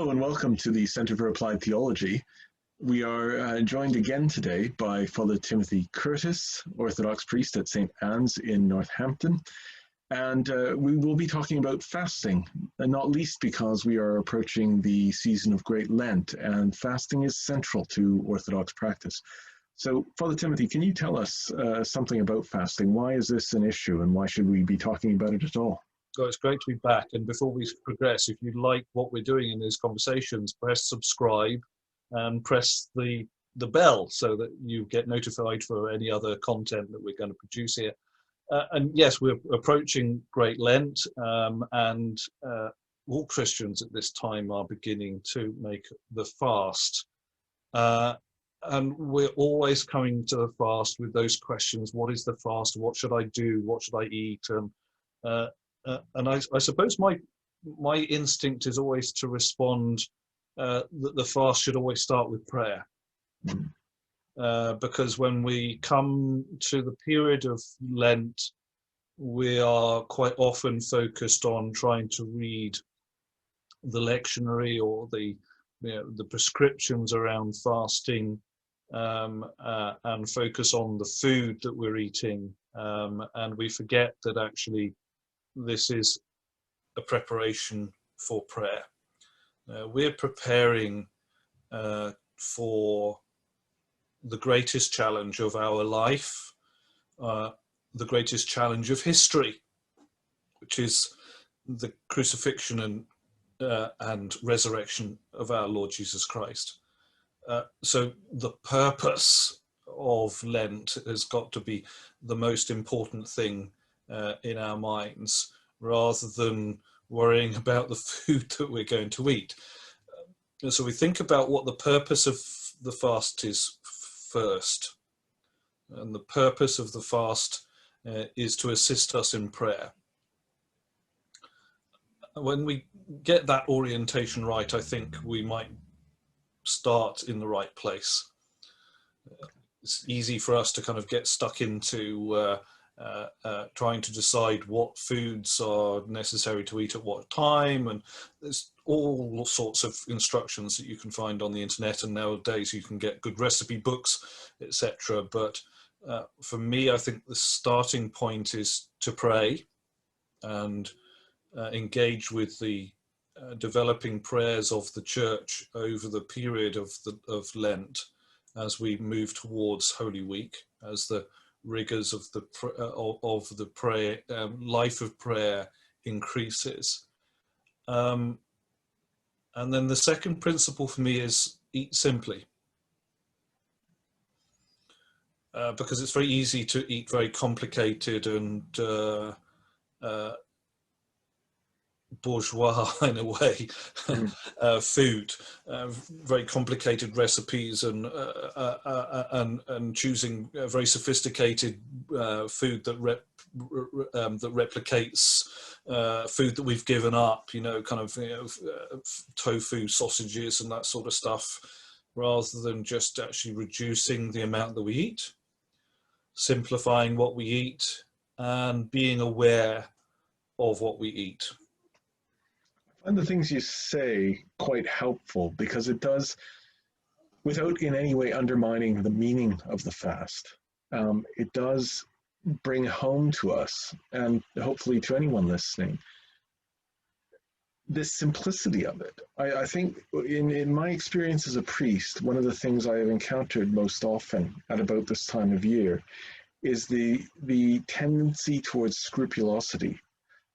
Hello and welcome to the Center for Applied Theology. We are joined again today by Father Timothy Curtis, Orthodox priest at St. Anne's in Northampton. And we will be talking about fasting, and not least because we are approaching the season of Great Lent, and fasting is central to Orthodox practice. So, Father Timothy, can you tell us something about fasting? Why is this an issue, and why should we be talking about it at all? So it's great to be back. And before we progress, if you like what we're doing in these conversations, press subscribe and press the bell so that you get notified for any other content that we're going to produce here. And yes, we're approaching Great Lent, and all Christians at this time are beginning to make the fast. And we're always coming to the fast with those questions: what is the fast? What should I do? What should I eat? And I suppose my instinct is always to respond that the fast should always start with prayer. Because when we come to the period of Lent, we are quite often focused on trying to read the lectionary or the prescriptions around fasting, and focus on the food that we're eating, and we forget that actually this is a preparation for prayer. We're preparing for the greatest challenge of our life, the greatest challenge of history, which is the crucifixion and resurrection of our Lord Jesus Christ. So the purpose of Lent has got to be the most important thing in our minds, rather than worrying about the food that we're going to eat. So we think about what the purpose of the fast is first. And the purpose of the fast is to assist us in prayer. When we get that orientation right, I think we might start in the right place. It's easy for us to kind of get stuck into trying to decide what foods are necessary to eat at what time, and there's all sorts of instructions that you can find on the internet, and nowadays you can get good recipe books, etc. But for me, I think the starting point is to pray and engage with the developing prayers of the Church over the period of Lent, as we move towards Holy Week, as the rigors of the prayer life of prayer increases. And then the second principle for me is eat simply, because it's very easy to eat very complicated and bourgeois in a way food, very complicated recipes, and choosing very sophisticated food that replicates food that we've given up, tofu sausages and that sort of stuff, rather than just actually reducing the amount that we eat, simplifying what we eat, and being aware of what we eat. And the things you say quite helpful, because it does, without in any way undermining the meaning of the fast, it does bring home to us, and hopefully to anyone listening, this simplicity of it. I think in my experience as a priest, one of the things I have encountered most often at about this time of year is the tendency towards scrupulosity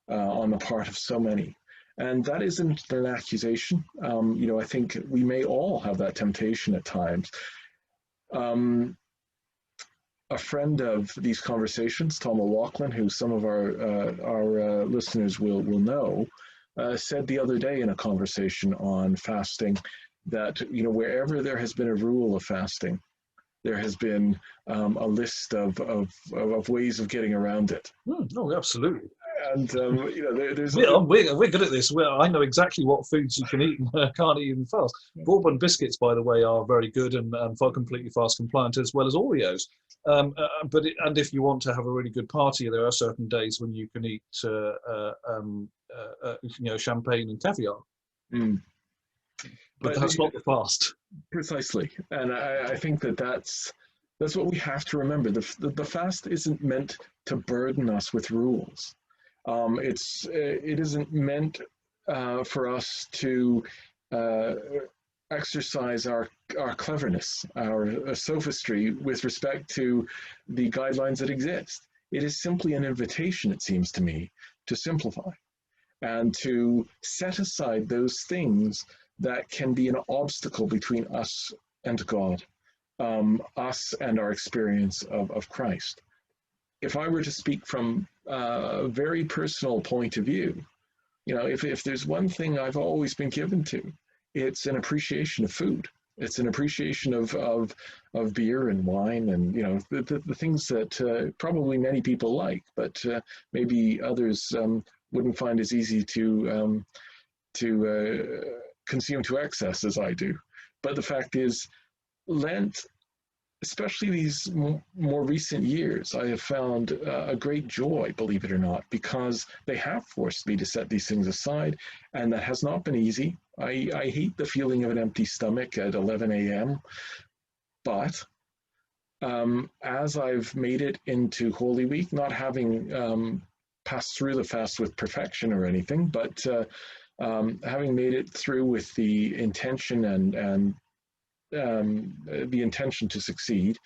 on the part of so many. And that isn't an accusation. I think we may all have that temptation at times. A friend of these conversations, Tom O'Loughlin, who some of our listeners will know, said the other day in a conversation on fasting that wherever there has been a rule of fasting, there has been a list of ways of getting around it. No, absolutely. And there's we're good at this. I know exactly what foods you can eat and can't eat in fast. Bourbon biscuits, by the way, are very good and completely fast compliant, as well as Oreos. But if you want to have a really good party, there are certain days when you can eat champagne and caviar. But that's not the fast. Precisely, and I think that's what we have to remember. The fast isn't meant to burden us with rules. It isn't meant for us to exercise our cleverness, our sophistry with respect to the guidelines that exist. It is simply an invitation, it seems to me, to simplify and to set aside those things that can be an obstacle between us and God, us and our experience of Christ. If I were to speak from a very personal point of view, if there's one thing I've always been given to, it's an appreciation of food. It's an appreciation of beer and wine and the things that probably many people like, but maybe others wouldn't find as easy to consume to excess as I do. But the fact is, Lent, especially these more recent years, I have found a great joy, believe it or not, because they have forced me to set these things aside, and that has not been easy. I hate the feeling of an empty stomach at 11 a.m., but as I've made it into Holy Week, not having passed through the fast with perfection or anything, but having made it through with the intention and the intention to succeed,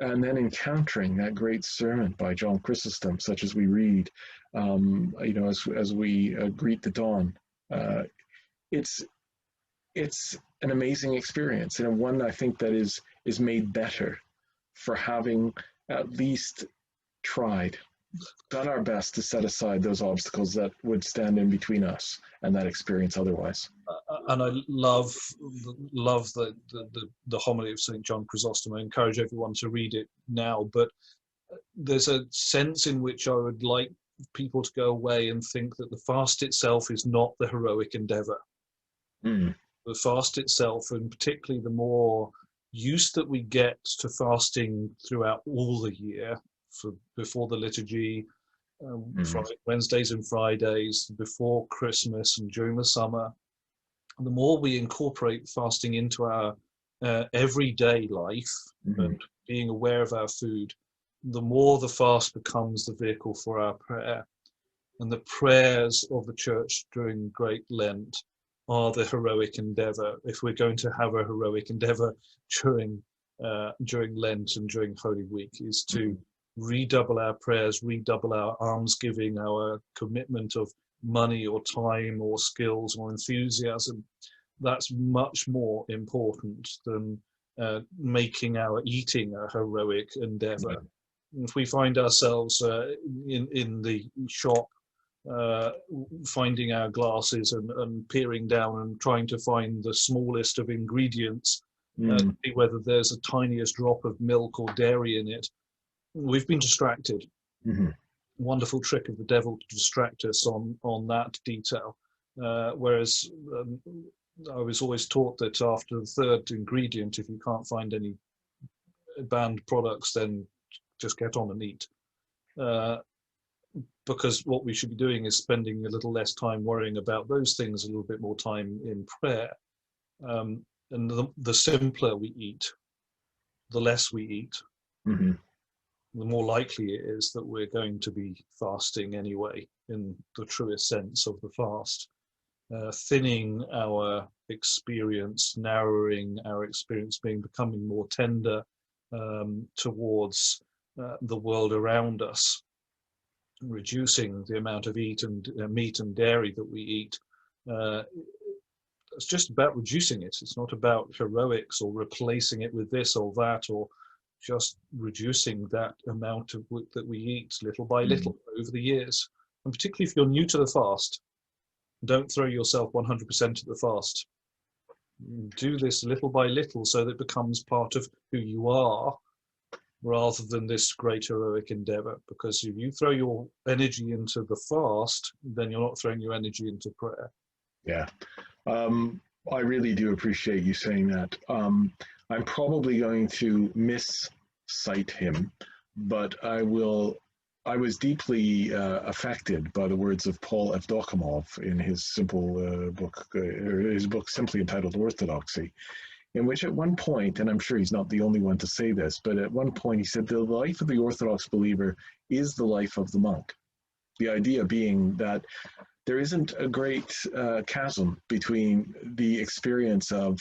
and then encountering that great sermon by John Chrysostom, such as we read, as we greet the dawn. It's an amazing experience, and one I think that is made better for having at least done our best to set aside those obstacles that would stand in between us and that experience otherwise. And I love the homily of St. John Chrysostom. I encourage everyone to read it now, but there's a sense in which I would like people to go away and think that the fast itself is not the heroic endeavor. The fast itself, and particularly the more use that we get to fasting throughout all the year, before the liturgy, Wednesdays and Fridays, before Christmas and during the summer, the more we incorporate fasting into our everyday life and being aware of our food, the more the fast becomes the vehicle for our prayer. And the prayers of the Church during Great Lent are the heroic endeavor. If we're going to have a heroic endeavor during Lent and during Holy Week, is to redouble our prayers, redouble our almsgiving, our commitment of money or time or skills or enthusiasm. That's much more important than making our eating a heroic endeavor. If we find ourselves in the shop, finding our glasses and peering down and trying to find the smallest of ingredients, see whether there's a tiniest drop of milk or dairy in it, we've been distracted. Wonderful trick of the devil to distract us on that detail. Whereas I was always taught that after the third ingredient, if you can't find any banned products, then just get on and eat. Because what we should be doing is spending a little less time worrying about those things, a little bit more time in prayer. And the simpler we eat, the less we eat, the more likely it is that we're going to be fasting anyway, in the truest sense of the fast. Thinning our experience, narrowing our experience, becoming more tender towards the world around us, reducing the amount of meat and dairy that we eat. It's just about reducing it. It's not about heroics or replacing it with this or that, or just reducing that amount that we eat little by little over the years. And particularly if you're new to the fast, don't throw yourself 100% at the fast. Do this little by little so that it becomes part of who you are, rather than this great heroic endeavor. Because if you throw your energy into the fast, then you're not throwing your energy into prayer. Yeah. I really do appreciate you saying that. I'm probably going to miscite him, but I will I was deeply affected by the words of Paul Evdokimov in his simple book, his book simply entitled Orthodoxy, in which at one point, and I'm sure he's not the only one to say this, but at one point he said the life of the Orthodox believer is the life of the monk. The idea being that there isn't a great chasm between the experience of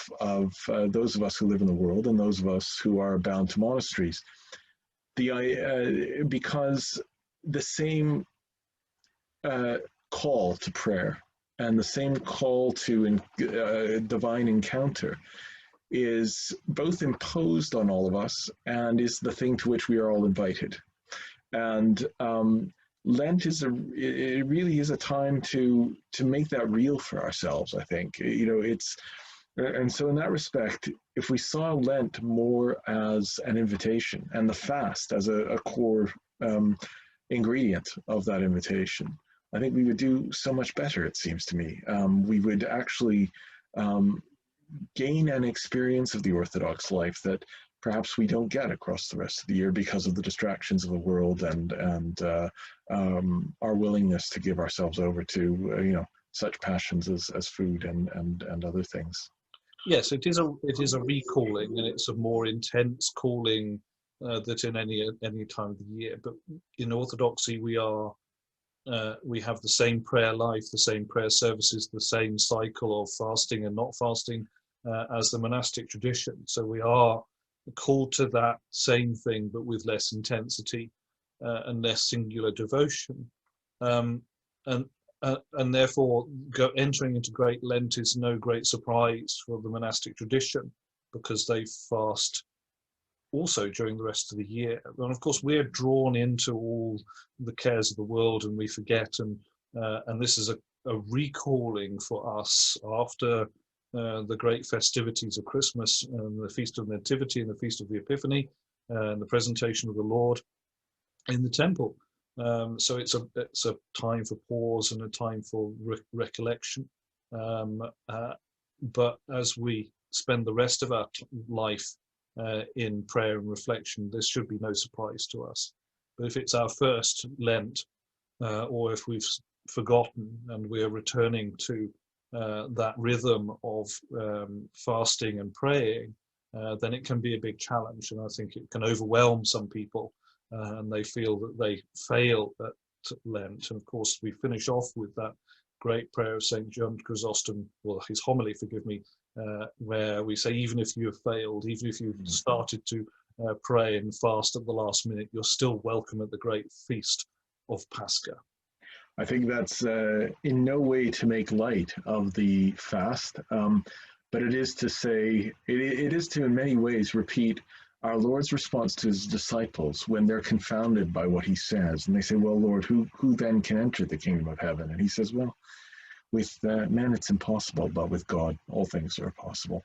those of us who live in the world and those of us who are bound to monasteries. Because the same call to prayer and the same call to divine encounter is both imposed on all of us and is the thing to which we are all invited. And Lent it really is a time to make that real for ourselves, I think. And so in that respect, if we saw Lent more as an invitation and the fast as a core ingredient of that invitation, I think we would do so much better, it seems to me. We would actually gain an experience of the Orthodox life that perhaps we don't get across the rest of the year because of the distractions of the world and our willingness to give ourselves over to such passions as food and other things. Yes, it is a recalling, and it's a more intense calling than in any time of the year. But in Orthodoxy, we have the same prayer life, the same prayer services, the same cycle of fasting and not fasting as the monastic tradition. So we are called to that same thing, but with less intensity and less singular devotion. And therefore, entering into Great Lent is no great surprise for the monastic tradition, because they fast also during the rest of the year. And of course, we're drawn into all the cares of the world, and we forget. And this is a recalling for us after the great festivities of Christmas and the Feast of Nativity and the Feast of the Epiphany and the presentation of the Lord in the temple. So it's a time for pause and a time for recollection. But as we spend the rest of our life in prayer and reflection, this should be no surprise to us. But if it's our first Lent, or if we've forgotten and we're returning to that rhythm of fasting and praying, then it can be a big challenge. And I think it can overwhelm some people. And they feel that they fail at Lent. And of course, we finish off with that great prayer of St. John Chrysostom, well, his homily, forgive me, where we say, even if you have failed, even if you've started to pray and fast at the last minute, you're still welcome at the great feast of Pascha. I think that's in no way to make light of the fast, but it is to say, it is to in many ways repeat our Lord's response to his disciples when they're confounded by what he says. And they say, well, Lord, who then can enter the kingdom of heaven? And he says, well, with men it's impossible, but with God all things are possible.